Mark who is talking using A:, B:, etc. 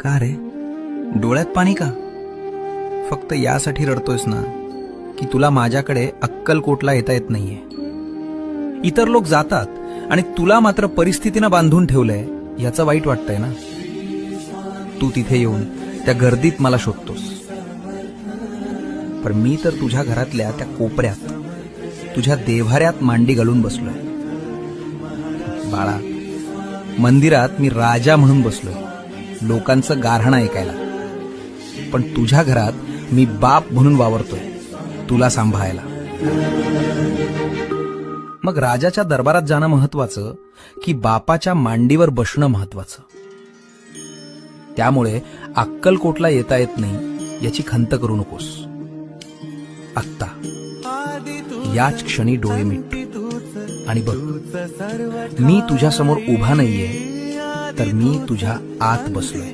A: का रे, डोळ्यात पाणी का? फक्त यासाठी रडतोयस ना की तुला माझ्याकडे अक्कलकोटला येता येत नाहीये. इतर लोक जातात आणि तुला मात्र परिस्थितीनं बांधून ठेवलंय याचं वाईट वाटतंय ना. तू तिथे येऊन त्या गर्दीत मला शोधतोस, पण मी तर तुझ्या घरातल्या त्या कोपऱ्यात तुझ्या देव्हाऱ्यात मांडी घालून बसलोय. बाळा, मंदिरात मी राजा म्हणून बसलोय, लोकांचं गारहाणं ऐकायला, पण तुझ्या घरात मी बाप म्हणून वावरतोय, तुला सांभाळायला. मग राजाच्या दरबारात जाणं महत्वाचं की बापाच्या मांडीवर बसणं महत्वाचं? त्यामुळे अक्कलकोटला येता येत नाही याची खंत करू नकोस. आत्ता याच क्षणी डोळे मिट आणि बघ, मी तुझ्या समोर उभा नाहीये, तर मी तुझ्या आत बसलोय.